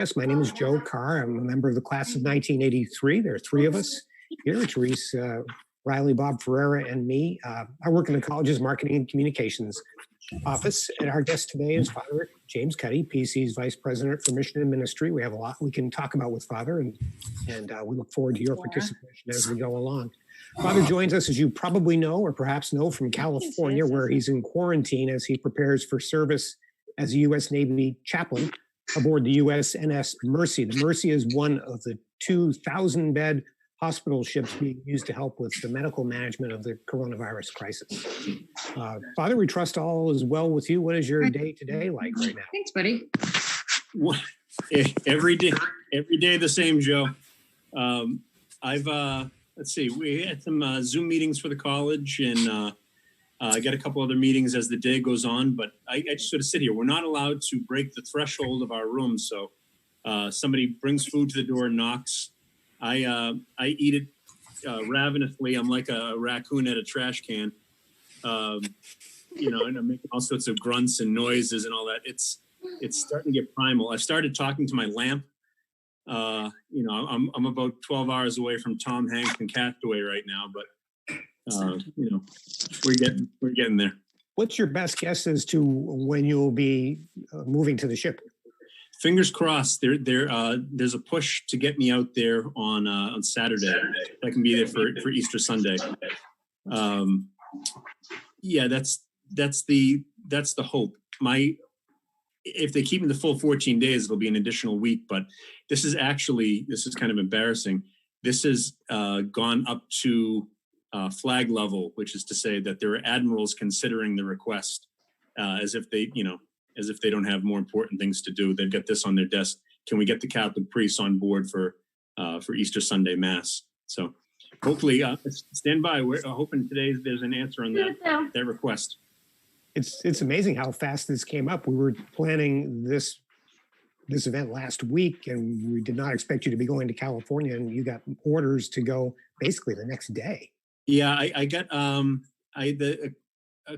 Yes, my name is Joe Carr. I'm a member of the class of 1983. There are three of us here, Therese, Riley, Bob Ferreira, and me. I work in the college's marketing and communications office, and our guest today is Father James Cuddy, PC's Vice President for Mission and Ministry. We have a lot we can talk about with Father, and we look forward to your participation as we go along. Father joins us, as you probably know, or perhaps know, from California, where he's in quarantine as he prepares for service as a U.S. Navy chaplain aboard the USNS Mercy. The Mercy is one of the 2,000-bed hospital ships being used to help with the medical management of the coronavirus crisis. Father, we trust all is well with you. What is your day-to-day like right now? Thanks, buddy. Well, every day the same, Joe. Let's see, we had some Zoom meetings for the college, and I got a couple other meetings as the day goes on, but I just sort of sit here. We're not allowed to break the threshold of our room, so somebody brings food to the door and knocks. I eat it ravenously. I'm like a raccoon at a trash can, and I'm making all sorts of grunts and noises and all that. It's starting to get primal. I started talking to my lamp. I'm about 12 hours away from Tom Hanks and Castaway right now, but we're getting there. What's your best guess as to when you'll be moving to the ship? Fingers crossed. There's a push to get me out there on Saturday. I can be there for Easter Sunday. That's the hope. If they keep me the full 14 days, it'll be an additional week. But this is kind of embarrassing. This has gone up to flag level, which is to say that there are admirals considering the request as if they don't have more important things to do. They've got this on their desk. Can we get the Catholic priests on board for Easter Sunday Mass? So hopefully, stand by. We're hoping today there's an answer on that request. It's amazing how fast this came up. We were planning this event last week, and we did not expect you to be going to California, and you got orders to go basically the next day. Yeah, I got a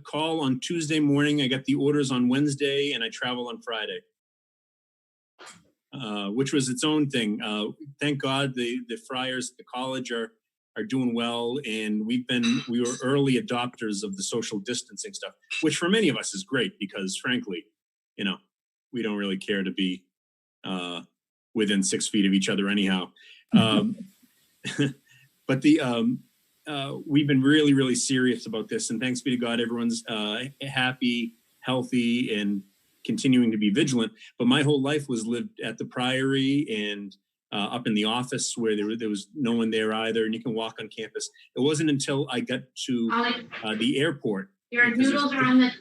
call on Tuesday morning. I got the orders on Wednesday, and I travel on Friday, which was its own thing. Thank God the friars at the college are doing well, and we were early adopters of the social distancing stuff, which for many of us is great because, frankly, we don't really care to be within 6 feet of each other anyhow. But we've been really, really serious about this, and thanks be to God, everyone's happy, healthy, and continuing to be vigilant. But my whole life was lived at the Priory and up in the office where there was no one there either, and you can walk on campus. It wasn't until I got to the airport. Your noodles are on the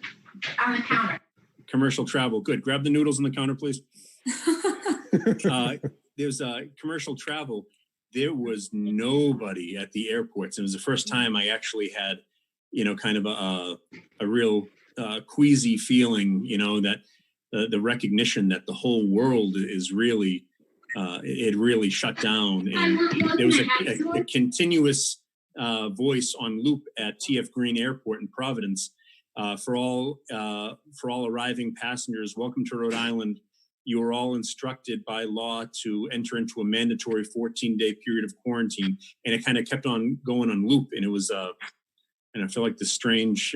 counter. Commercial travel, good. Grab the noodles on the counter, please. There's commercial travel. There was nobody at the airports. It was the first time I actually had, kind of a real queasy feeling, that the recognition that the whole world is really, it really shut down. And there was a continuous voice on loop at TF Green Airport in Providence for all arriving passengers. Welcome to Rhode Island. You are all instructed by law to enter into a mandatory 14-day period of quarantine. And it kind of kept on going on loop. And it was, and I feel like the strange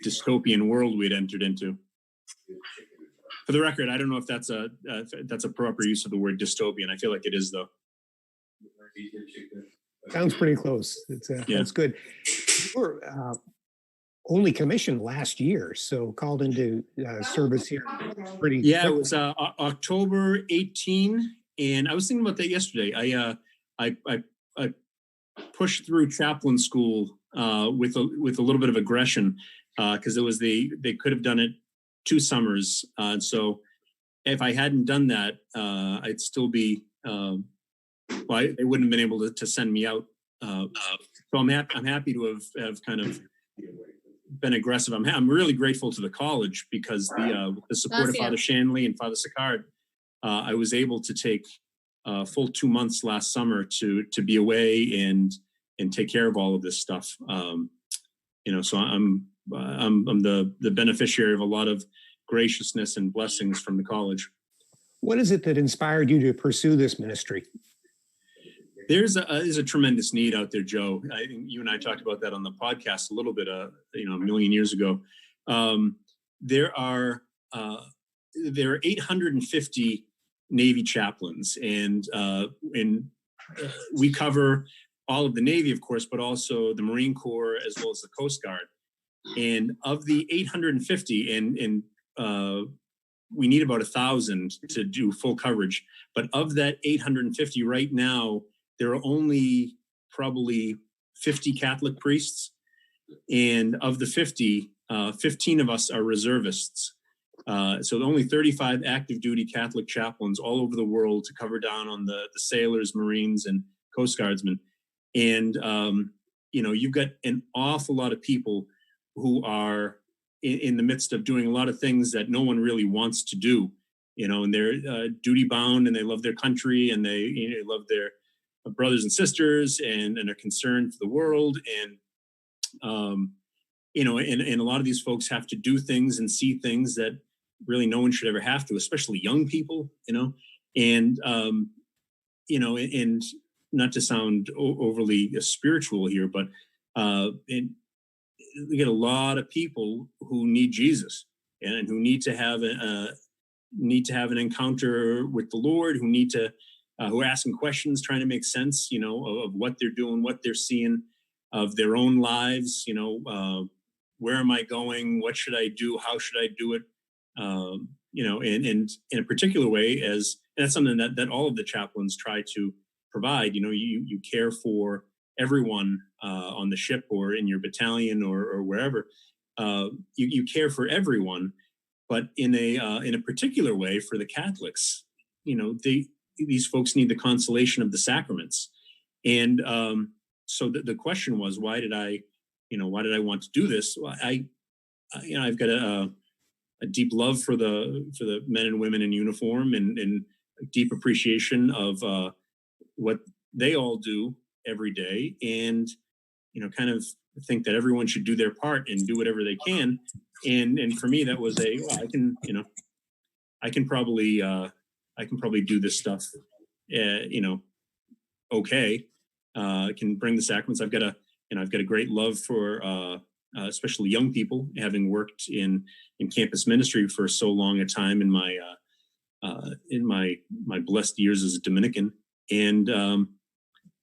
dystopian world we had entered into. For the record, I don't know if that's a proper use of the word dystopian. I feel like it is, though. Sounds pretty close. That's good. Sure. Only commissioned last year, so called into service here pretty quickly. It was October 18, and I was thinking about that yesterday. I pushed through chaplain school with a little bit of aggression because they could have done it 2 summers, and so if I hadn't done that, I'd still be they wouldn't have been able to send me out. So I'm happy to have kind of been aggressive. I'm really grateful to the college because with the support of Father Shanley and Father Sicard, I was able to take a full 2 months last summer to be away and take care of all of this stuff. So I'm the beneficiary of a lot of graciousness and blessings from the college. What is it that inspired you to pursue this ministry? There's a tremendous need out there, Joe. You and I talked about that on the podcast a little bit, a million years ago. There are 850 Navy chaplains, and we cover all of the Navy, of course, but also the Marine Corps as well as the Coast Guard. And of the 850, and we need about 1,000 to do full coverage. But of that 850 right now, there are only probably 50 Catholic priests. And of the 50, 15 of us are reservists. So only 35 active duty Catholic chaplains all over the world to cover down on the sailors, Marines, and Coast Guardsmen. And, you've got an awful lot of people who are in the midst of doing a lot of things that no one really wants to do, and they're duty bound, and they love their country, and they love their brothers and sisters, and are concerned for the world. And, and a lot of these folks have to do things and see things that really no one should ever have to, especially young people, and, and not to sound overly spiritual here, but we get a lot of people who need Jesus and who need to have an encounter with the Lord, who are asking questions, trying to make sense, of what they're doing, what they're seeing, of their own lives. Where am I going? What should I do? How should I do it? And in a particular way, and that's something that all of the chaplains try to provide. You care for everyone on the ship or in your battalion or wherever. You care for everyone, but in a particular way for the Catholics. These folks need the consolation of the sacraments, and so the question was, why did I want to do this? Well, I've got a deep love for the men and women in uniform, and a deep appreciation of what they all do every day, and kind of think that everyone should do their part and do whatever they can. And for me, that was I can probably do this stuff, okay. I can bring the sacraments. I've got a great love for especially young people, having worked in campus ministry for so long a time in my blessed years as a Dominican. And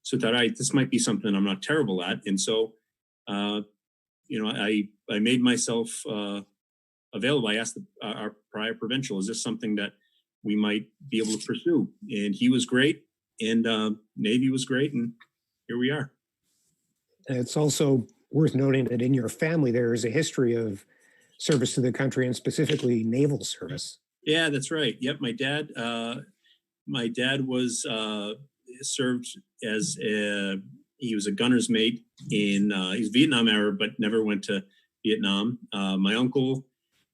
so I thought, this might be something I'm not terrible at. And so, I made myself available. I asked our prior provincial, is this something that we might be able to pursue? And he was great, and Navy was great, and here we are. It's also worth noting that in your family, there is a history of service to the country, and specifically naval service. Yeah, that's right. Yep, my dad was served as he was a gunner's mate he was Vietnam era, but never went to Vietnam. My uncle,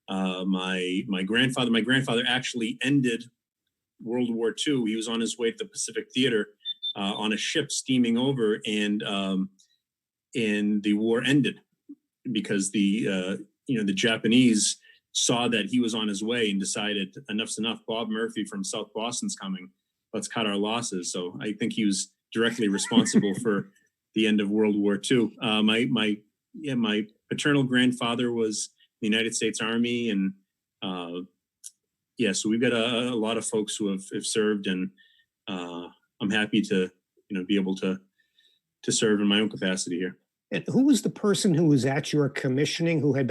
my grandfather actually ended World War II. He was on his way to the Pacific Theater on a ship steaming over, and the war ended because the Japanese saw that he was on his way and decided enough's enough. Bob Murphy from South Boston's coming. Let's cut our losses. So I think he was directly responsible for the end of World War II. My paternal grandfather was in the United States Army, and so we've got a lot of folks who have served, and I'm happy to be able to serve in my own capacity here. And who was the person who was at your commissioning who had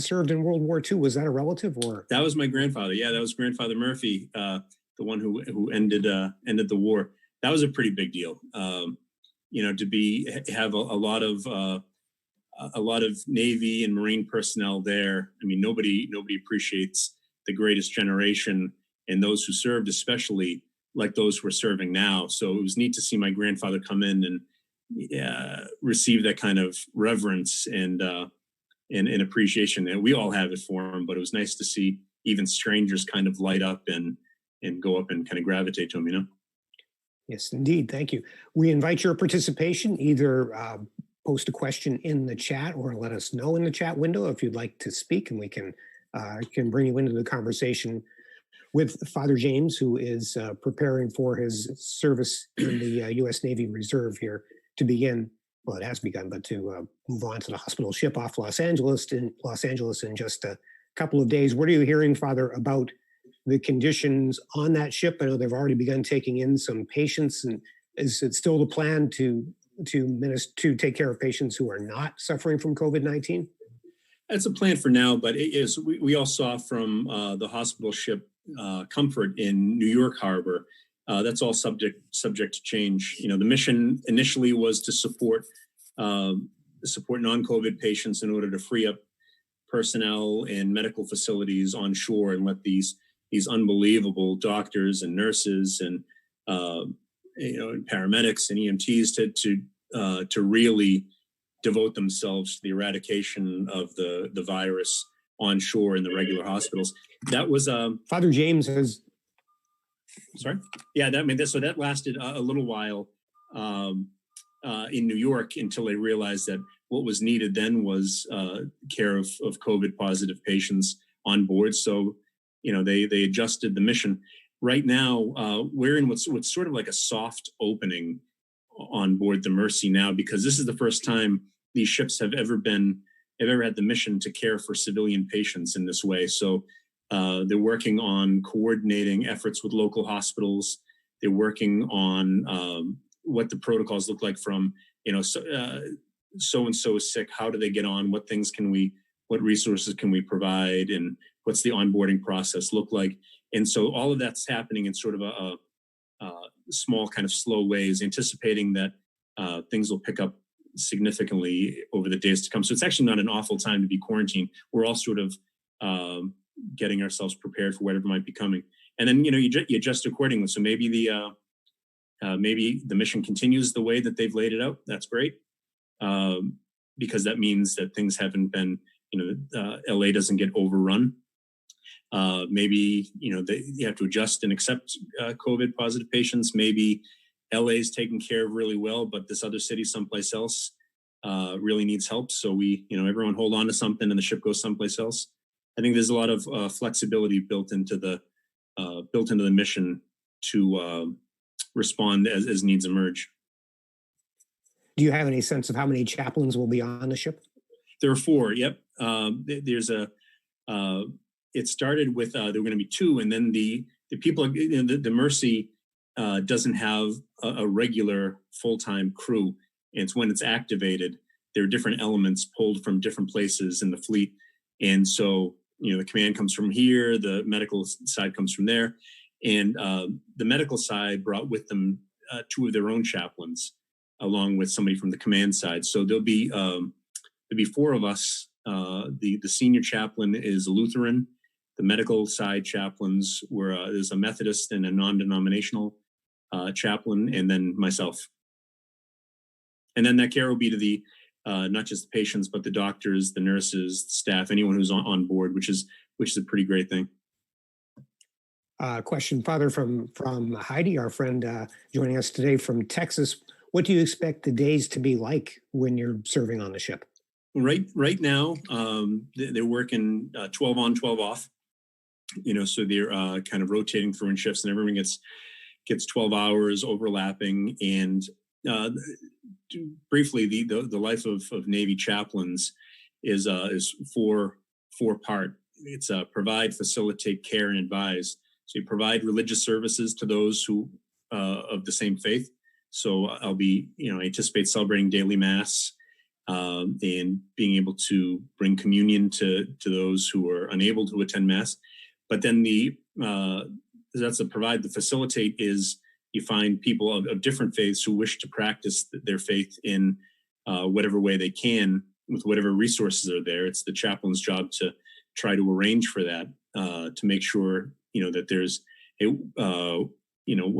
served in World War II? Was that a relative, or? That was my grandfather. Yeah, that was Grandfather Murphy, the one who ended the war. That was a pretty big deal. To have a lot of Navy and Marine personnel there. I mean, nobody appreciates the greatest generation, and those who served, especially, like those who are serving now. So it was neat to see my grandfather come in and receive that kind of reverence and appreciation. And we all have it for him, but it was nice to see even strangers kind of light up and go up and kind of gravitate to him, Yes, indeed. Thank you. We invite your participation. Either post a question in the chat or let us know in the chat window if you'd like to speak, and we can bring you into the conversation with Father James, who is preparing for his service in the U.S. Navy Reserve here to begin. Well, it has begun, but to move on to the hospital ship off Los Angeles in just a couple of days. What are you hearing, Father, about the conditions on that ship? I know they've already begun taking in some patients, and is it still the plan to take care of patients who are not suffering from COVID-19? That's a plan for now, but it is, we all saw from the hospital ship Comfort in New York Harbor. That's all subject to change. The mission initially was to support non-COVID patients in order to free up personnel and medical facilities on shore and let these unbelievable doctors and nurses and and paramedics and EMTs to really devote themselves to the eradication of the virus on shore in the regular hospitals. That was Father James has. Sorry. Yeah, that lasted a little while in New York until they realized that what was needed then was care of COVID positive patients on board. So, they adjusted the mission. Right now, we're in what's sort of like a soft opening on board the Mercy now, because this is the first time these ships have ever had the mission to care for civilian patients in this way. So they're working on coordinating efforts with local hospitals. They're working on what the protocols look like from, so-and-so is sick. How do they get on? What resources can we provide? And what's the onboarding process look like? And so all of that's happening in sort of a small kind of slow ways, anticipating that things will pick up significantly over the days to come. So it's actually not an awful time to be quarantined. We're all sort of getting ourselves prepared for whatever might be coming. And then, you adjust accordingly. So maybe the mission continues the way that they've laid it out. That's great. Because that means that things haven't been, LA doesn't get overrun. Maybe, you have to adjust and accept COVID positive patients. Maybe LA is taken care of really well, but this other city someplace else really needs help. So everyone hold on to something and the ship goes someplace else. I think there's a lot of flexibility built into the mission to respond as needs emerge. Do you have any sense of how many chaplains will be on the ship? There are 4. Yep. There's it started with there were going to be 2, and then the people, the Mercy doesn't have a regular full-time crew. And it's when it's activated, there are different elements pulled from different places in the fleet. And so, the command comes from here, the medical side comes from there. And the medical side brought with them 2 of their own chaplains, along with somebody from the command side. So there'll be 4 of us. The senior chaplain is a Lutheran. The medical side chaplains there's a Methodist and a non-denominational chaplain, and then myself. And then that care will be to the not just the patients, but the doctors, the nurses, the staff, anyone who's on board, which is a pretty great thing. Question, Father, from Heidi, our friend joining us today from Texas. What do you expect the days to be like when you're serving on the ship? Right now, they're working 12 on, 12 off. So they're kind of rotating through in shifts, and everyone gets 12 hours overlapping. And briefly, the life of Navy chaplains is 4-part. It's provide, facilitate, care, and advise. So you provide religious services to those who of the same faith. So I'll be, I anticipate celebrating daily mass and being able to bring communion to those who are unable to attend mass. But then that's the provide. The facilitate is you find people of different faiths who wish to practice their faith in whatever way they can with whatever resources are there. It's the chaplain's job to try to arrange for that, to make sure, that there's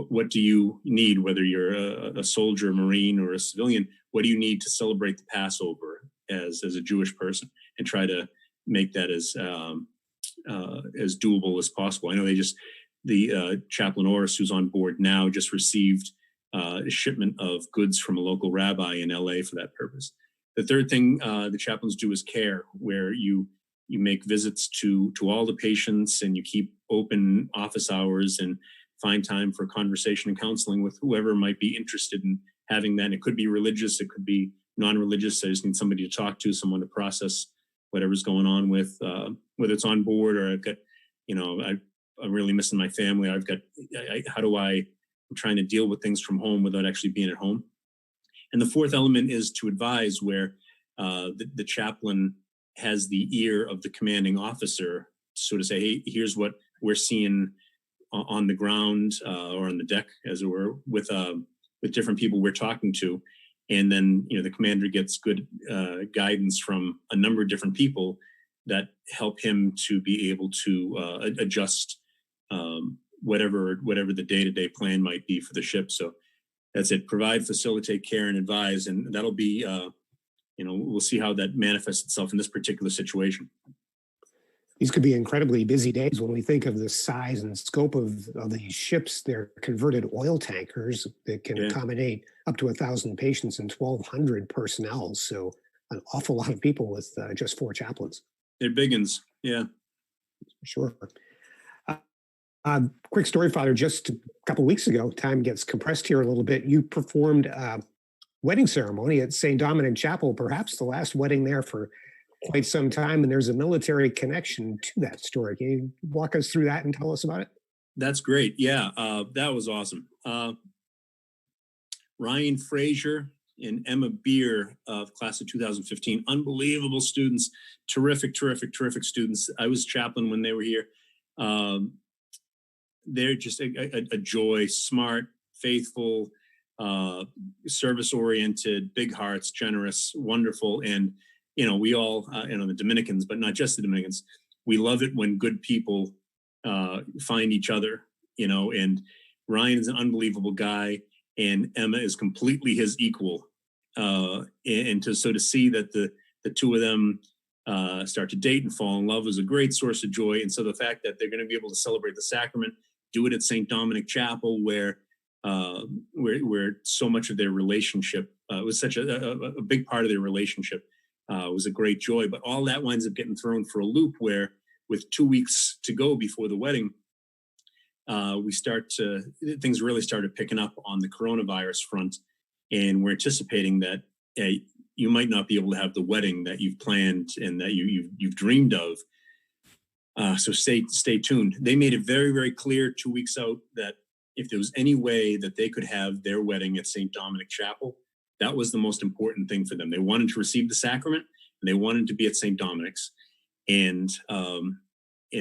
what do you need, whether you're a soldier, a Marine, or a civilian, what do you need to celebrate the Passover as a Jewish person, and try to make that as doable as possible. I know the chaplain Oris, who's on board now, just received a shipment of goods from a local rabbi in LA for that purpose. The third thing the chaplains do is care, where you you make visits to all the patients, and you keep open office hours and find time for conversation and counseling with whoever might be interested in having that. And it could be religious, it could be non-religious. I just need somebody to talk to, someone to process whatever's going on with, whether it's on board or I've got, I'm really missing my family. I'm trying to deal with things from home without actually being at home. And the fourth element is to advise, where the chaplain has the ear of the commanding officer to sort of say, hey, here's what we're seeing on the ground or on the deck, as it were, with different people we're talking to. And then, the commander gets good guidance from a number of different people that help him to be able to adjust whatever the day-to-day plan might be for the ship. So that's it. Provide, facilitate, care, and advise. And that'll be, we'll see how that manifests itself in this particular situation. These could be incredibly busy days when we think of the size and scope of these ships. They're converted oil tankers that can accommodate up to 1,000 patients and 1,200 personnel. So an awful lot of people with just 4 chaplains. They're big uns. Yeah. Sure. Quick story, Father. Just a couple of weeks ago, time gets compressed here a little bit. You performed a wedding ceremony at St. Dominic Chapel, perhaps the last wedding there for quite some time, and there's a military connection to that story. Can you walk us through that and tell us about it? That's great. Yeah, that was awesome. Ryan Frazier and Emma Beer of class of 2015, unbelievable students, terrific students. I was chaplain when they were here. They're just a joy, smart, faithful, service-oriented, big hearts, generous, wonderful. And, we all, the Dominicans, but not just the Dominicans, we love it when good people find each other, and Ryan is an unbelievable guy, and Emma is completely his equal. And to see that the two of them start to date and fall in love is a great source of joy. And so the fact that they're going to be able to celebrate the sacrament, do it at St. Dominic Chapel, where so much of their relationship was such a big part of their relationship, was a great joy. But all that winds up getting thrown for a loop, where with 2 weeks to go before the wedding, things really started picking up on the coronavirus front, and we're anticipating that you might not be able to have the wedding that you've planned and that you've dreamed of. So stay tuned. They made it very, very clear 2 weeks out that if there was any way that they could have their wedding at St. Dominic Chapel, that was the most important thing for them. They wanted to receive the sacrament, and they wanted to be at St. Dominic's, and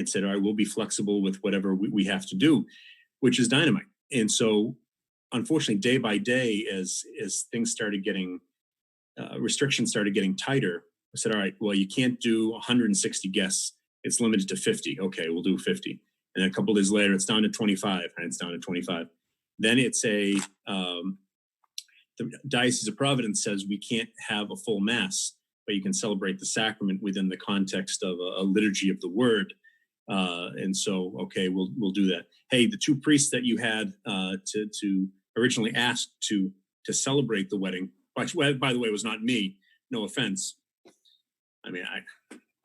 said, all right, we'll be flexible with whatever we have to do, which is dynamite. And so, unfortunately, day by day, as things started getting, restrictions started getting tighter, I said, all right, well, you can't do 160 guests. It's limited to 50. Okay, we'll do 50. And then a couple of days later, it's down to 25, and it's down to 25. Then it's the Diocese of Providence says we can't have a full mass, but you can celebrate the sacrament within the context of a liturgy of the word. And so, okay, we'll do that. Hey, the 2 priests that you had to originally ask to celebrate the wedding, which, by the way, was not me. No offense. I mean,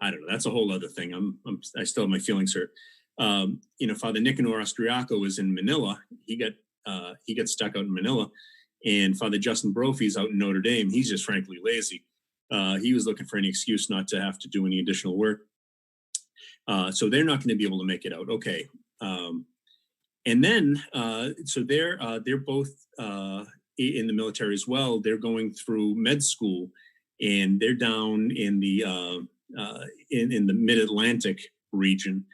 I don't know. That's a whole other thing. I still have my feelings hurt. Father Nicanor Austriaco is in Manila. He got stuck out in Manila, and Father Justin Brophy's out in Notre Dame. He's just frankly lazy. He was looking for any excuse not to have to do any additional work. So they're not going to be able to make it out. Okay. And then, so they're both in the military as well. They're going through med school, and they're down in the mid-Atlantic region.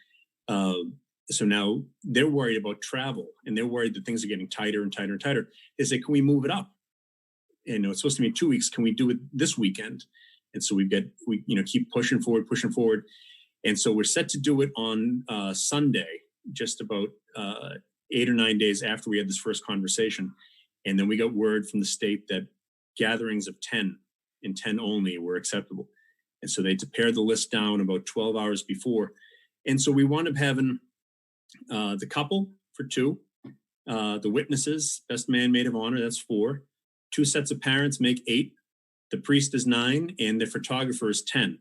So now they're worried about travel, and they're worried that things are getting tighter and tighter and tighter. They say, can we move it up? And it's supposed to be in 2 weeks. Can we do it this weekend? And so we keep pushing forward. And so we're set to do it on Sunday, just about 8 or 9 days after we had this first conversation. And then we got word from the state that gatherings of 10 and 10 only were acceptable. And so they had to pare the list down about 12 hours before. And so we wound up having the couple for 2, the witnesses, best man, maid of honor, that's 4, 2 sets of parents make 8, the priest is 9, and the photographer is 10.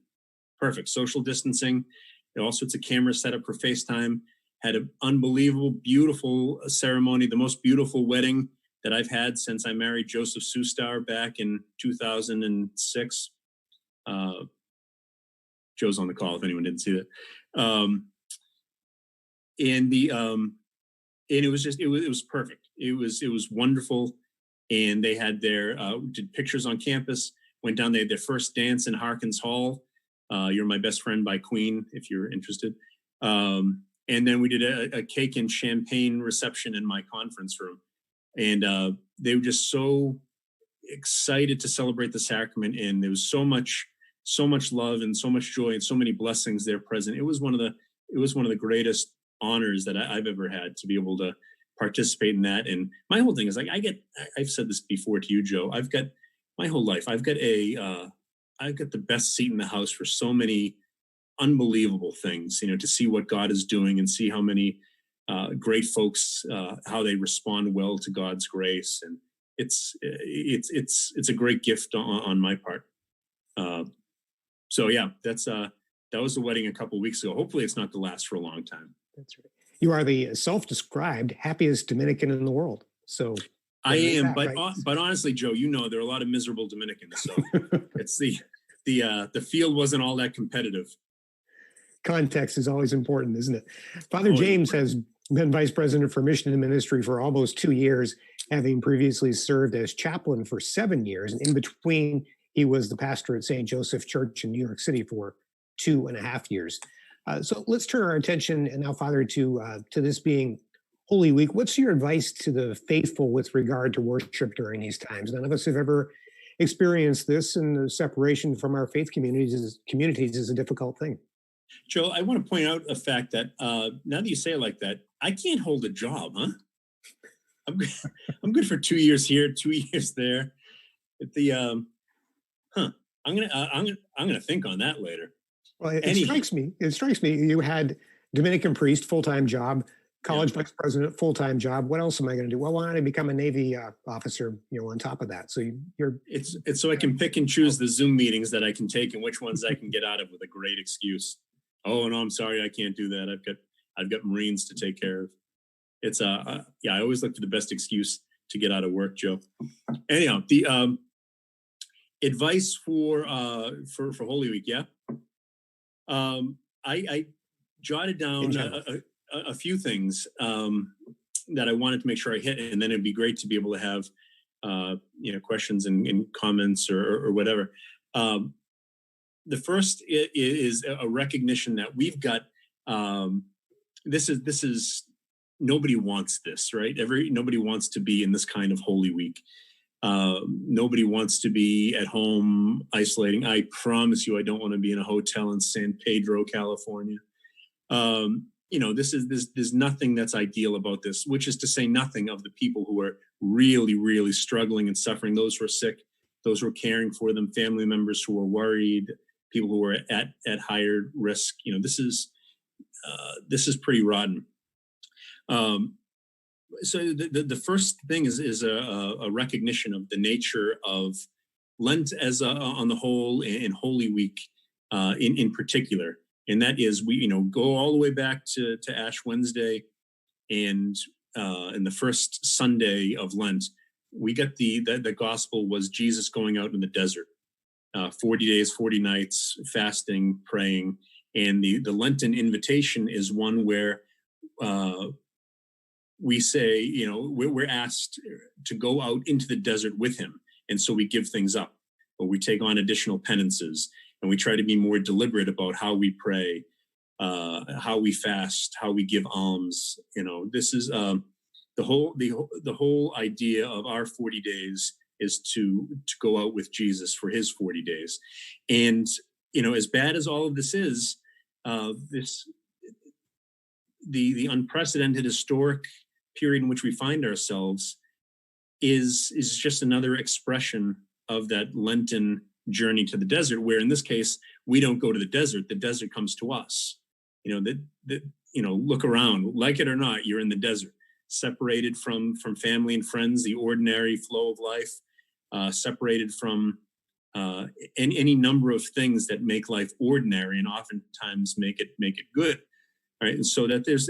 perfect. Social distancing, all sorts of cameras set up for FaceTime. Had an unbelievable, beautiful ceremony, the most beautiful wedding that I've had since I married Joseph Sustar back in 2006. Joe's on the call if anyone didn't see that. And it was perfect. It was wonderful. And they had did pictures on campus, went down, they had their first dance in Harkins Hall. You're My Best Friend by Queen, if you're interested. And then we did a cake and champagne reception in my conference room. And they were just so excited to celebrate the sacrament. And there was so much love and so much joy and so many blessings there present. It was one of the greatest honors that I've ever had, to be able to participate in that. And my whole thing is like, I've said this before to you, Joe, I've got my whole life, I've got the best seat in the house for so many unbelievable things, to see what God is doing and see how many great folks, how they respond well to God's grace. And it's a great gift on my part. So yeah, that was the wedding a couple of weeks ago. Hopefully it's not to last for a long time. That's right. You are the self-described happiest Dominican in the world. So I am, that, but right? But honestly, Joe, there are a lot of miserable Dominicans. So it's the field wasn't all that competitive. Context is always important, isn't it? Father James has been vice president for mission and ministry for almost 2 years, having previously served as chaplain for 7 years. And in between, he was the pastor at St. Joseph Church in New York City for 2.5 years. So let's turn our attention and now, Father, to this being Holy Week. What's your advice to the faithful with regard to worship during these times? None of us have ever experienced this, and the separation from our faith communities is a difficult thing. Joe, I want to point out a fact that now that you say it like that, I can't hold a job, huh? I'm good for 2 years here, 2 years there. I'm gonna think on that later. Well, it strikes me. You had Dominican priest, full-time job, college vice president, full-time job. What else am I going to do? Well, why don't I become a Navy officer? On top of that. So it's so I can pick and choose the Zoom meetings that I can take and which ones I can get out of with a great excuse. Oh no, I'm sorry, I can't do that. I've got Marines to take care of. It's I always look for the best excuse to get out of work, Joe. Anyhow, the advice for Holy Week, yeah. I jotted down a few things that I wanted to make sure I hit, and then it'd be great to be able to have questions and comments or whatever. The first is a recognition that we've got. This is nobody wants this, right? Nobody wants to be in this kind of Holy Week. Nobody wants to be at home isolating. I promise you, I don't want to be in a hotel in San Pedro, California. There's nothing that's ideal about this, which is to say nothing of the people who are really, really struggling and suffering, those who are sick, those who are caring for them, family members who are worried, people who are at higher risk. This is pretty rotten. So the first thing is a recognition of the nature of Lent as on the whole, and Holy Week in particular, and that is we go all the way back to Ash Wednesday, and in the first Sunday of Lent, we get the gospel was Jesus going out in the desert, 40 days, 40 nights, fasting, praying, and the Lenten invitation is one where we say, we're asked to go out into the desert with him. And so we give things up, or we take on additional penances, and we try to be more deliberate about how we pray, how we fast, how we give alms. This is the whole idea of our 40 days is to go out with Jesus for his 40 days. And, as bad as all of this is, the unprecedented historic period in which we find ourselves is just another expression of that Lenten journey to the desert, where in this case we don't go to the desert comes to us. Look around, like it or not, you're in the desert, separated from family and friends, the ordinary flow of life, separated from any number of things that make life ordinary and oftentimes make it good, right? And so that there's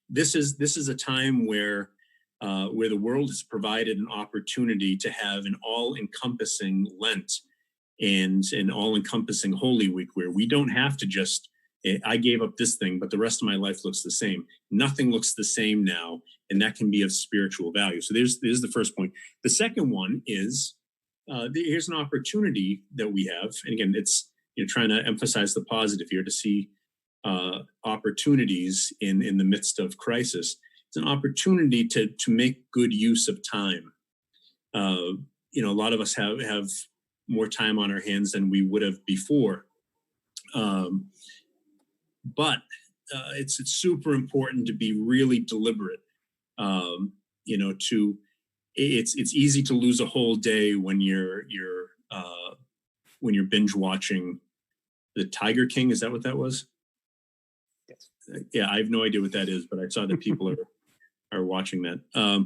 this is a time where the world has provided an opportunity to have an all-encompassing Lent and an all-encompassing Holy Week, where we don't have to just, I gave up this thing, but the rest of my life looks the same. Nothing looks the same now, and that can be of spiritual value. So there's the first point. The second one is, here's an opportunity that we have, and again, it's trying to emphasize the positive here, to see opportunities in the midst of crisis. It's an opportunity to make good use of time. A lot of us have more time on our hands than we would have before. But it's super important to be really deliberate. It's easy to lose a whole day when you're binge watching the Tiger King. Is that what that was? Yes. Yeah, I have no idea what that is, but I saw that people are watching that. Or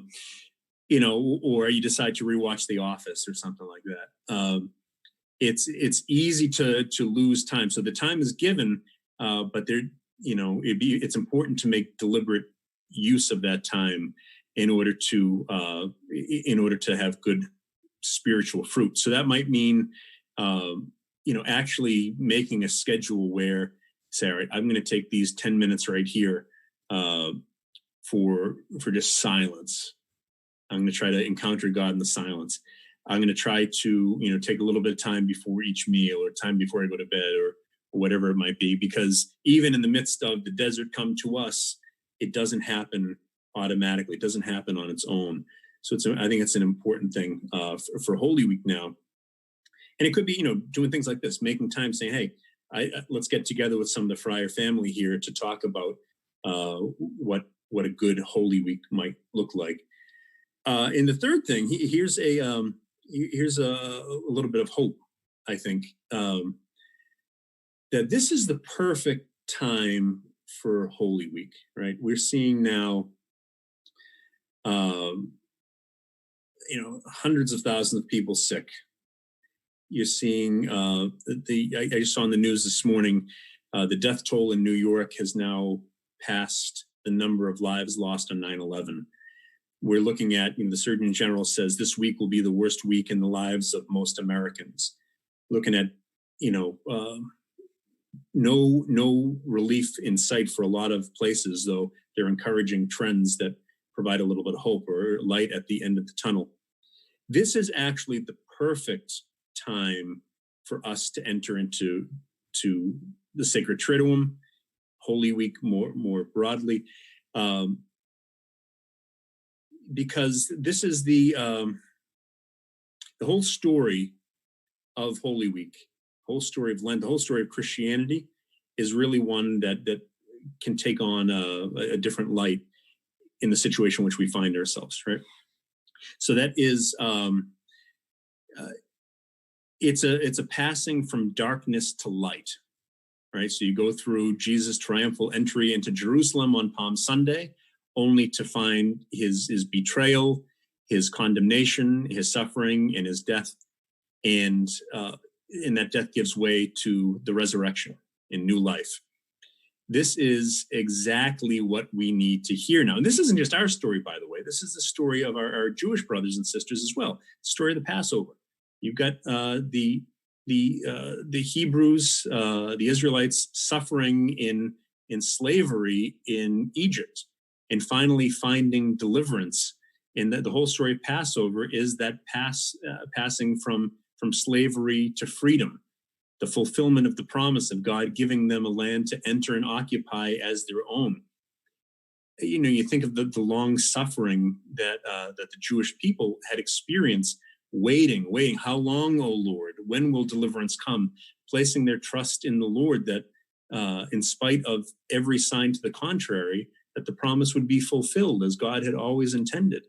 you decide to rewatch The Office or something like that. It's easy to lose time. So the time is given, but it's important to make deliberate use of that time in order to have good spiritual fruit. So that might mean actually making a schedule where, say, all right, I'm going to take these 10 minutes right here for just silence. I'm going to try to encounter God in the silence. I'm going to try to take a little bit of time before each meal, or time before I go to bed, or whatever it might be, because even in the midst of the desert come to us, it doesn't happen automatically. It doesn't happen on its own. So I think it's an important thing for Holy Week now. And it could be, doing things like this, making time, saying, hey, let's get together with some of the Friar family here to talk about what a good Holy Week might look like. And the third thing, here's a little bit of hope, I think, that this is the perfect time for Holy Week, right? We're seeing now, hundreds of thousands of people sick. You're seeing I just saw on the news this morning, the death toll in New York has now passed the number of lives lost on 9/11. We're looking at, the Surgeon General says this week will be the worst week in the lives of most Americans. Looking at, no relief in sight for a lot of places, though they're encouraging trends that provide a little bit of hope or light at the end of the tunnel. This is actually the perfect time for us to enter into the Sacred Triduum, Holy Week more broadly, because this is the whole story of Holy Week, whole story of Lent, the whole story of Christianity is really one that can take on a different light in the situation in which we find ourselves, right? So that is, it's a passing from darkness to light, right? So you go through Jesus' triumphal entry into Jerusalem on Palm Sunday, only to find his betrayal, his condemnation, his suffering, and his death. And that death gives way to the resurrection and new life. This is exactly what we need to hear now. And this isn't just our story, by the way. This is the story of our Jewish brothers and sisters as well. The story of the Passover. You've got the Hebrews, the Israelites suffering in slavery in Egypt, and finally finding deliverance. And the whole story of Passover is that passing from slavery to freedom, the fulfillment of the promise of God giving them a land to enter and occupy as their own. You think of the long suffering that the Jewish people had experienced, waiting. How long, O Lord? When will deliverance come? Placing their trust in the Lord that, in spite of every sign to the contrary, that the promise would be fulfilled as God had always intended.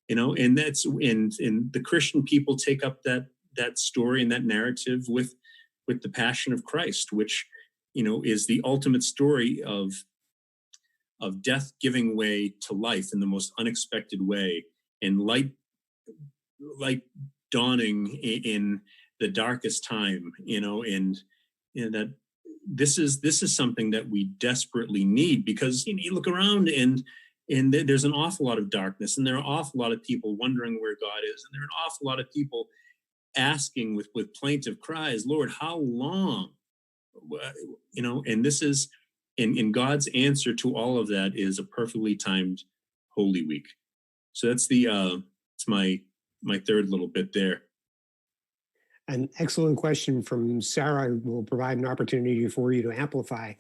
And that's and the Christian people take up that story and that narrative with the Passion of Christ, which is the ultimate story of death giving way to life in the most unexpected way, and light dawning in the darkest time, and that this is something that we desperately need, because you look around and there's an awful lot of darkness, and there are an awful lot of people wondering where God is, and there are an awful lot of people asking with plaintive cries, Lord, how long? And this is, in God's answer to all of that is a perfectly timed Holy Week. So that's it's my third little bit there. An excellent question from Sarah will provide an opportunity for you to amplify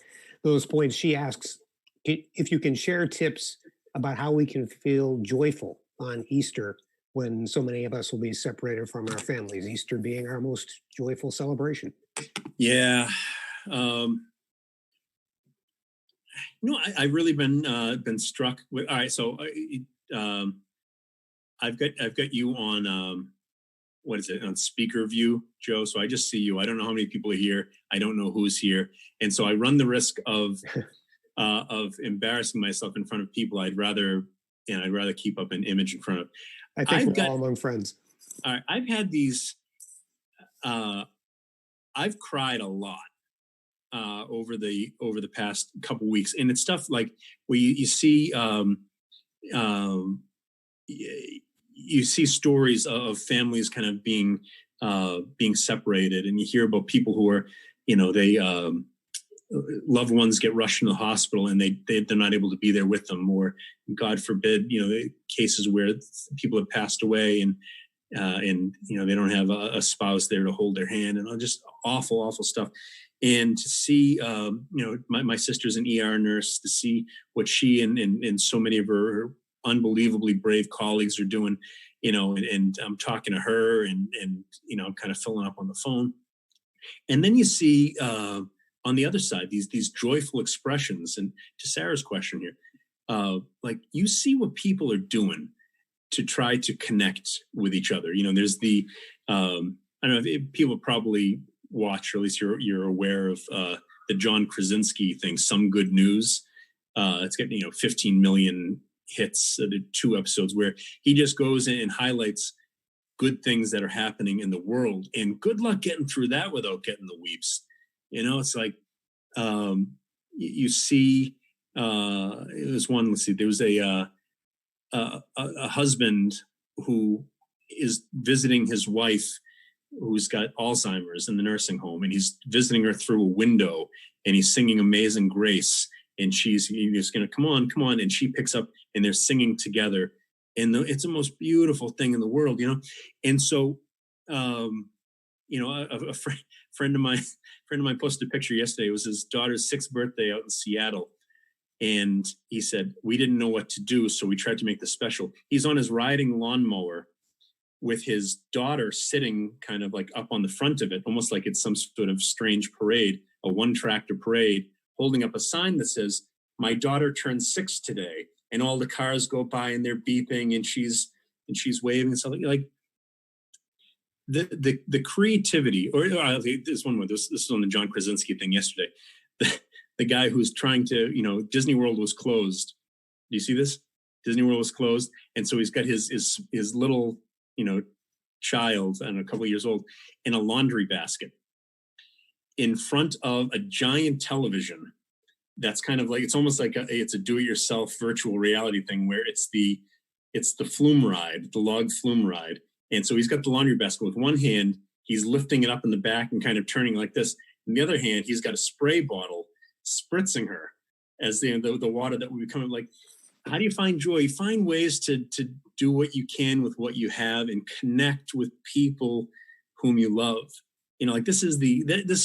those points. She asks if you can share tips about how we can feel joyful on Easter when so many of us will be separated from our families, Easter being our most joyful celebration. Yeah. I've really been struck with. All right, so I've got you on what is it, on speaker view, Joe? So I just see you. I don't know how many people are here. I don't know who's here, and so I run the risk of embarrassing myself in front of people. I'd rather keep up an image in front of. I think we're all among friends. All right, I've had these. I've cried a lot over the past couple weeks, and it's stuff like where you see you see stories of families kind of being separated, and you hear about people who are, they loved ones get rushed into the hospital and they're not able to be there with them, or God forbid, cases where people have passed away and they don't have a spouse there to hold their hand, and just awful stuff. And to see, my sister's an ER nurse, to see what she and so many of her unbelievably brave colleagues are doing, and I'm talking to her and I'm kind of filling up on the phone. And then you see on the other side, these joyful expressions. And to Sarah's question here, like you see what people are doing to try to connect with each other. There's the, I don't know if people probably watch, or at least you're aware of the John Krasinski thing, Some Good News. It's getting 15 million hits, 2 episodes where he just goes in and highlights good things that are happening in the world, and good luck getting through that without getting the weeps. It's like you see there's one, let's see, there was a husband who is visiting his wife who's got Alzheimer's in the nursing home, and he's visiting her through a window, and he's singing Amazing Grace, and he's going to come on, and she picks up, and they're singing together, and it's the most beautiful thing in the world, And so, a friend of mine posted a picture yesterday. It was his daughter's 6th birthday out in Seattle, and he said, we didn't know what to do, so we tried to make this special. He's on his riding lawnmower with his daughter sitting kind of like up on the front of it, almost like it's some sort of strange parade, a 1-tractor parade, holding up a sign that says, my daughter turned 6 today. And all the cars go by and they're beeping, and she's waving and stuff like the creativity. Or this one, this is on the John Krasinski thing yesterday. The guy who's trying to, Disney World was closed. Do you see this? Disney World was closed, and so he's got his little child, I don't know, a couple of years old, in a laundry basket in front of a giant television. That's kind of like, it's almost like it's a do-it-yourself virtual reality thing where it's the flume ride, the log flume ride. And so he's got the laundry basket with one hand, he's lifting it up in the back and kind of turning like this. In the other hand, he's got a spray bottle spritzing her as the water that will be coming. Like, how do you find joy? You find ways to do what you can with what you have and connect with people whom you love. Like this is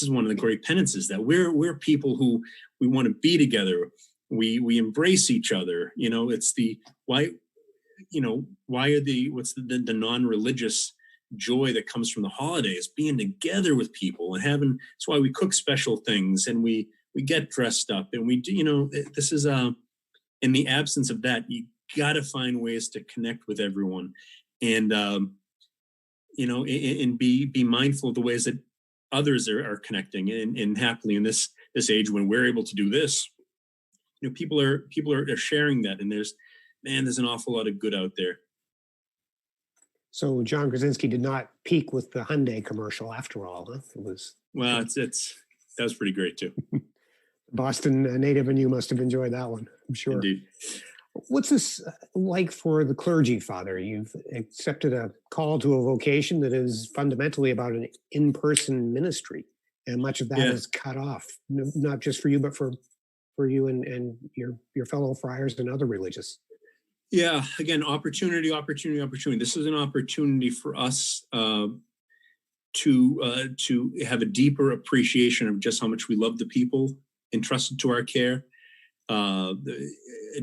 one of the great penances, that we're people who we want to be together. We embrace each other. It's the why are what's the non-religious joy that comes from the holidays, being together with people and having. That's why we cook special things and we get dressed up, and we do. This is in the absence of that, you got to find ways to connect with everyone, and and be mindful of the ways that others are connecting, and happily in this age when we're able to do this, people are sharing that, and there's an awful lot of good out there. So John Krasinski did not peak with the Hyundai commercial after all, huh? It was Well, that was pretty great too. Boston native, and you must have enjoyed that one, I'm sure. Indeed. What's this like for the clergy, Father? You've accepted a call to a vocation that is fundamentally about an in-person ministry, and much of that is cut off, not just for you, but for you and your fellow friars and other religious. Yeah, again, opportunity. This is an opportunity for us to have a deeper appreciation of just how much we love the people entrusted to our care, a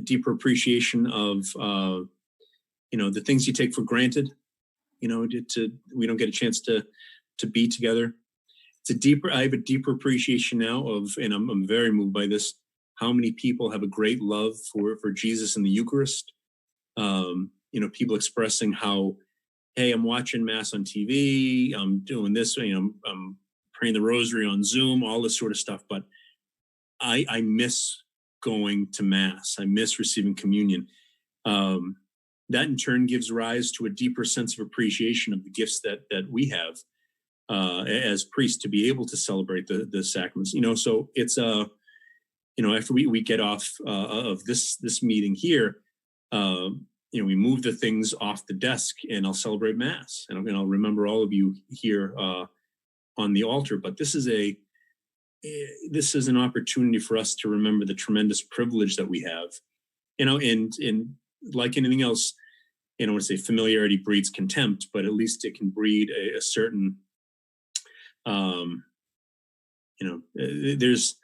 deeper appreciation of the things you take for granted. We don't get a chance to be together. I have a deeper appreciation now of, and I'm very moved by this, how many people have a great love for Jesus in the Eucharist. People expressing how, hey, I'm watching Mass on TV, I'm doing this, I'm praying the rosary on Zoom, all this sort of stuff. But I miss going to Mass. I miss receiving communion. That in turn gives rise to a deeper sense of appreciation of the gifts that we have as priests to be able to celebrate the sacraments. So it's after we get off of this meeting here, we move the things off the desk, and I'll celebrate Mass, and I'll remember all of you here on the altar. But this is an opportunity for us to remember the tremendous privilege that we have, and like anything else, I want to say familiarity breeds contempt, but at least it can breed a certain, there's,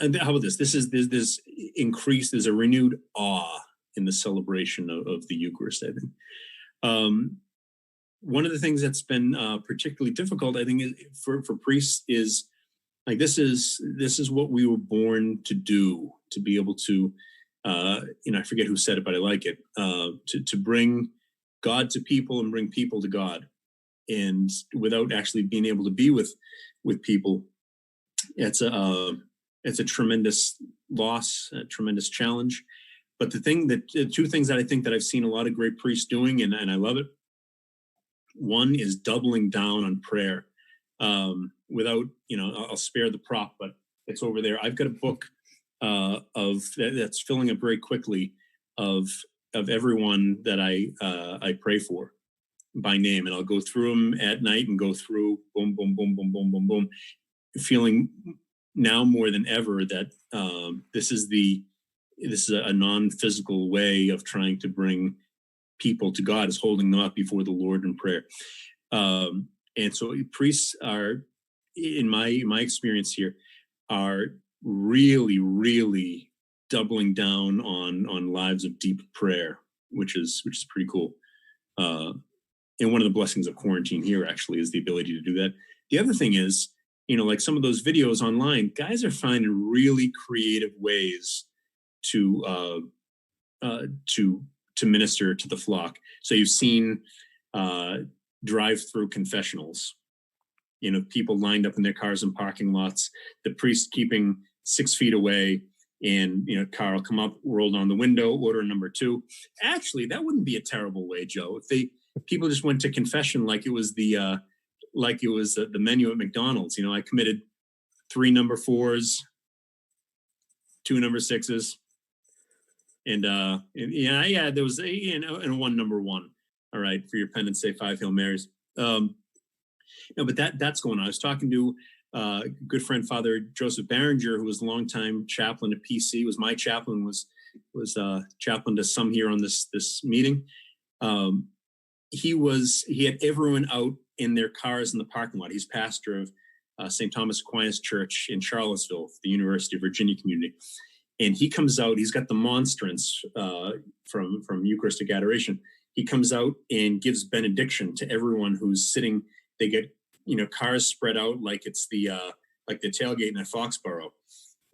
how about this? There's increase, there's a renewed awe in the celebration of the Eucharist, I think. One of the things that's been particularly difficult, I think, for priests is, like, this is what we were born to do, to be able to, I forget who said it, but I like it, to bring God to people and bring people to God. And without actually being able to be with people, it's a tremendous loss, a tremendous challenge. But the two things that I think that I've seen a lot of great priests doing, and I love it. One is doubling down on prayer. Without, I'll spare the prop, but it's over there. I've got a book that's filling up very quickly of everyone that I pray for by name, and I'll go through them at night and go through boom, boom, boom, boom, boom, boom, boom, feeling now more than ever that this is a non-physical way of trying to bring people to God, is holding them up before the Lord in prayer. And so priests are, in my experience here, are really, really doubling down on lives of deep prayer, which is pretty cool. And one of the blessings of quarantine here actually is the ability to do that. The other thing is, like some of those videos online, guys are finding really creative ways to minister to the flock. So you've seen drive-through confessionals, people lined up in their cars in parking lots, the priest keeping 6 feet away, and car will come up, roll down the window, order number 2. Actually, that wouldn't be a terrible way, Joe, if people just went to confession like it was the menu at McDonald's. I committed 3 number 4s, 2 number 6s, and there was and 1 number 1. All right, for your penance, say 5 Hail Marys. No, but that's going on. I was talking to good friend Father Joseph Barringer, who was a longtime chaplain at PC, was my chaplain, was chaplain to some here on this meeting. He had everyone out in their cars in the parking lot. He's pastor of St. Thomas Aquinas Church in Charlottesville, the University of Virginia community. And he comes out, he's got the monstrance from Eucharistic Adoration. He comes out and gives benediction to everyone who's sitting. They get, cars spread out like it's the tailgate in a Foxborough,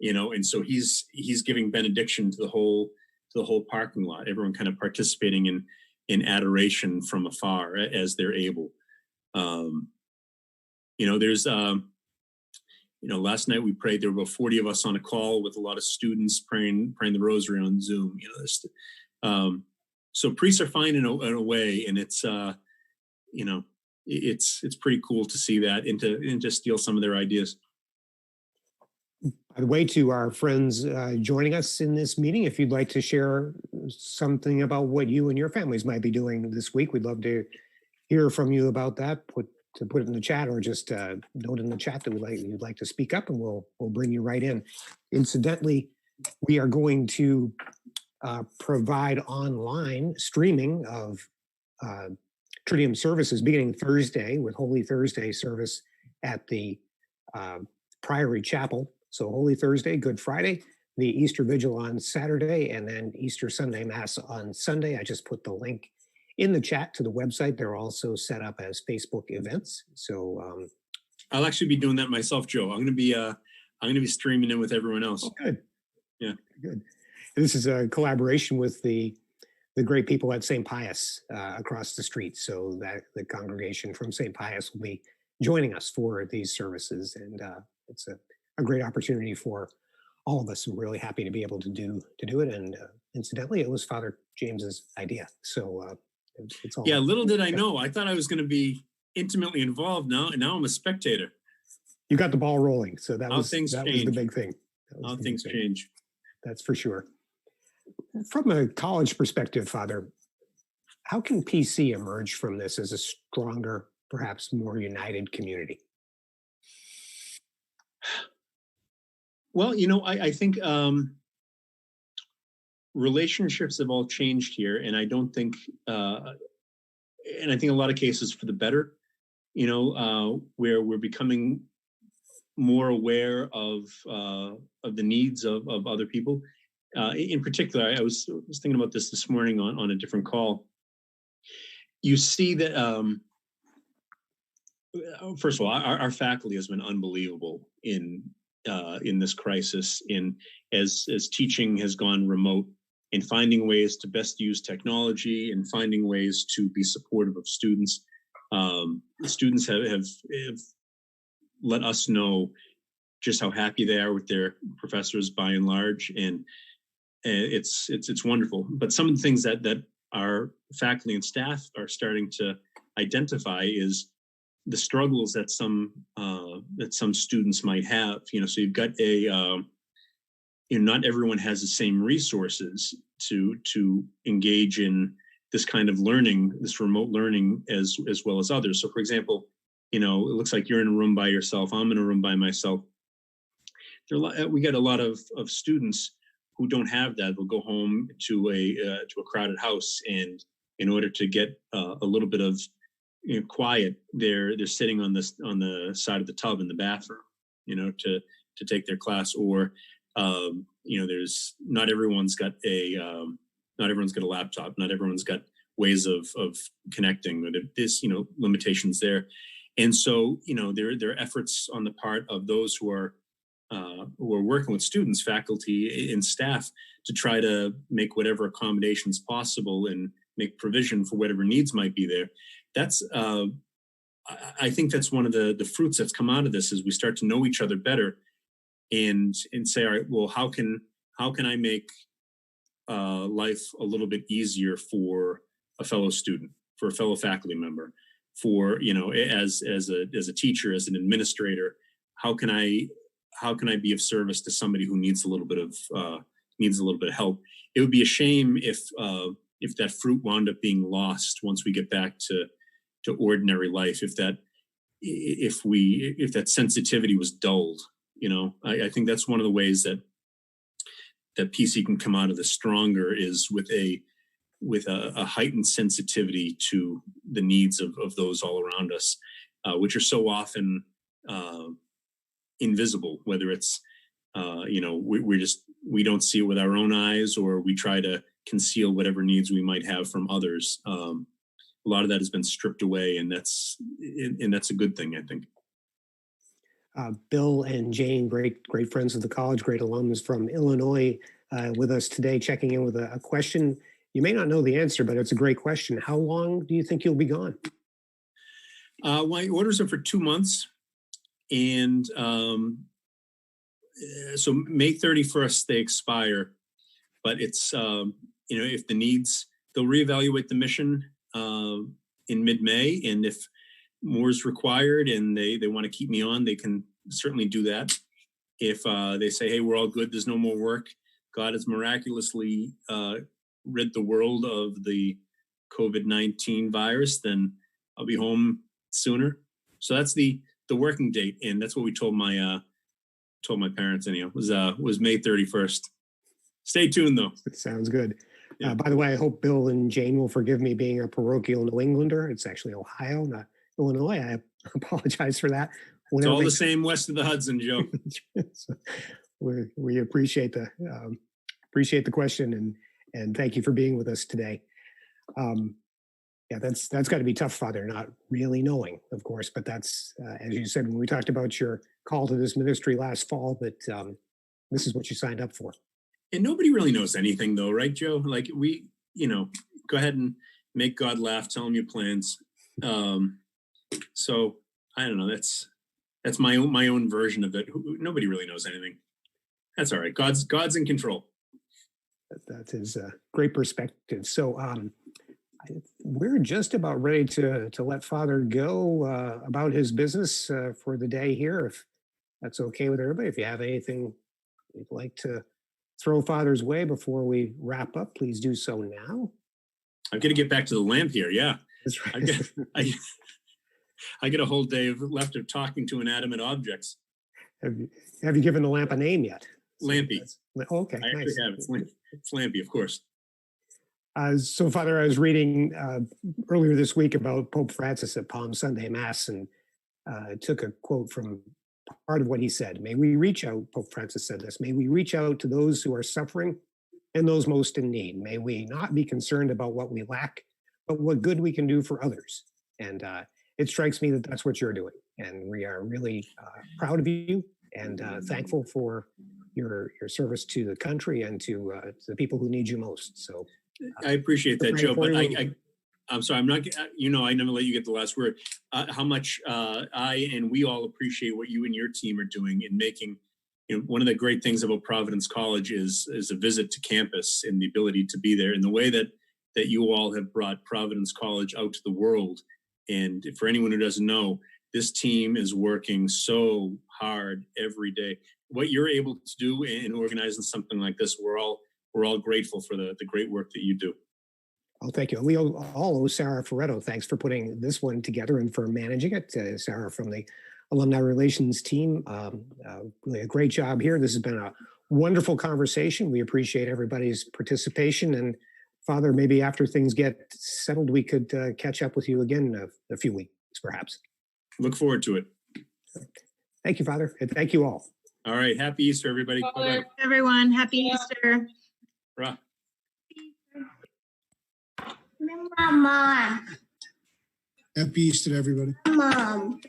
and so he's giving benediction to the whole parking lot, everyone kind of participating in adoration from afar as they're able. There's last night we prayed, there were about 40 of us on a call with a lot of students praying the rosary on Zoom, so priests are fine in a way, and it's you know, it's pretty cool to see that and to steal some of their ideas. By the way, to our friends joining us in this meeting, if you'd like to share something about what you and your families might be doing this week, we'd love to hear from you about that. Put it in the chat, or just note in the chat that you'd like to speak up, and we'll bring you right in. Incidentally, we are going to provide online streaming of Triduum services beginning Thursday with Holy Thursday service at the Priory Chapel. So Holy Thursday, Good Friday, the Easter Vigil on Saturday, and then Easter Sunday Mass on Sunday. I just put the link in the chat to the website. They're also set up as Facebook events. So I'll actually be doing that myself, Joe. I'm going to be streaming in with everyone else. Oh, good. Yeah, good. This is a collaboration with the great people at St. Pius across the street. So that the congregation from St. Pius will be joining us for these services, and it's a great opportunity for all of us. I'm really happy to be able to do it. And incidentally, it was Father James's idea. So it's all. Yeah, little did I know. I thought I was going to be intimately involved. Now I'm a spectator. You got the ball rolling. So that was the big thing. How things change. That's for sure. From a college perspective, Father, how can PC emerge from this as a stronger, perhaps more united community? Well, I think relationships have all changed here, and I don't think, and I think a lot of cases for the better. Where we're becoming more aware of the needs of other people. In particular, I was thinking about this morning on a different call. You see that, first of all, our faculty has been unbelievable in this crisis, as teaching has gone remote, in finding ways to best use technology and finding ways to be supportive of students. The students have let us know just how happy they are with their professors by and large, and it's wonderful. But some of the things that our faculty and staff are starting to identify is the struggles that some students might have. So you've got not everyone has the same resources to engage in this kind of learning, this remote learning, as well as others. So, for example, it looks like you're in a room by yourself. I'm in a room by myself. We got a lot of students who don't have that. They'll go home to a crowded house, and in order to get a little bit of quiet, they're sitting on the side of the tub in the bathroom, to take their class. Or there's not everyone's got a laptop. Not everyone's got ways of connecting. There's limitations there, and so there are efforts on the part of those who are working with students, faculty, and staff to try to make whatever accommodations possible and make provision for whatever needs might be there. That's I think that's one of the fruits that's come out of this, is we start to know each other better, and say, all right, well, how can I make life a little bit easier for a fellow student, for a fellow faculty member, for as a teacher, as an administrator, how can I be of service to somebody who needs a little bit of help? It would be a shame if that fruit wound up being lost once we get back to ordinary life. If that sensitivity was dulled, I think that's one of the ways that PC can come out of this stronger, is with a heightened sensitivity to the needs of those all around us, which are so often invisible, whether it's we don't see it with our own eyes, or we try to conceal whatever needs we might have from others. A lot of that has been stripped away, and that's a good thing, I think. Bill and Jane, great friends of the college, great alums from Illinois, with us today, checking in with a question. You may not know the answer, but it's a great question. How long do you think you'll be gone? My orders are for 2 months. And so May 31st, they expire. But it's, if the reevaluate the mission in mid-May, and if more is required and they want to keep me on, they can certainly do that. If they say, hey, we're all good, there's no more work, God has miraculously rid the world of the COVID-19 virus, then I'll be home sooner. So that's the working date, and that's what we told my parents. Anyhow, was May 31st. Stay tuned, though. It sounds good. Yeah. By the way, I hope Bill and Jane will forgive me being a parochial New Englander. It's actually Ohio, not Illinois. I apologize for that. It's all the same west of the Hudson, Joe. So we appreciate the question, and thank you for being with us today. Yeah, that's got to be tough, Father, not really knowing, of course, but that's, as you said, when we talked about your call to this ministry last fall, that this is what you signed up for. And nobody really knows anything, though, right, Joe? Like we, go ahead and make God laugh, tell him your plans. So I don't know. That's my own version of it. Nobody really knows anything. That's all right. God's in control. That is a great perspective. So we're just about ready to let Father go about his business for the day here, if that's okay with everybody. If you have anything you'd like to throw Father's way before we wrap up, please do so now. I'm going to get back to the lamp here. Yeah. That's right. I get a whole day left of talking to inanimate objects. Have you given the lamp a name yet? Lampy. Okay. I actually have. It's Lampy, of course. So, Father, I was reading earlier this week about Pope Francis at Palm Sunday Mass, and took a quote from part of what he said. May we reach out, Pope Francis said this, may we reach out to those who are suffering and those most in need. May we not be concerned about what we lack, but what good we can do for others. And it strikes me that that's what you're doing. And we are really proud of you and thankful for your service to the country and to the people who need you most. So I appreciate that, Joe, but I'm sorry, I'm not, I never let you get the last word. How much I and we all appreciate what you and your team are doing in making, one of the great things about Providence College is a visit to campus and the ability to be there, and the way that you all have brought Providence College out to the world. And for anyone who doesn't know, this team is working so hard every day. What you're able to do in organizing something like this, we're all grateful for the great work that you do. Oh, thank you. We all owe Sarah Ferretto thanks for putting this one together and for managing it. Sarah from the Alumni Relations team, really a great job here. This has been a wonderful conversation. We appreciate everybody's participation. And Father, maybe after things get settled, we could catch up with you again in a few weeks, perhaps. Look forward to it. Thank you, Father. And thank you all. All right. Happy Easter, everybody. Bye-bye. Everyone, happy Easter. Rah. Mom. Happy Easter, everybody. Mom.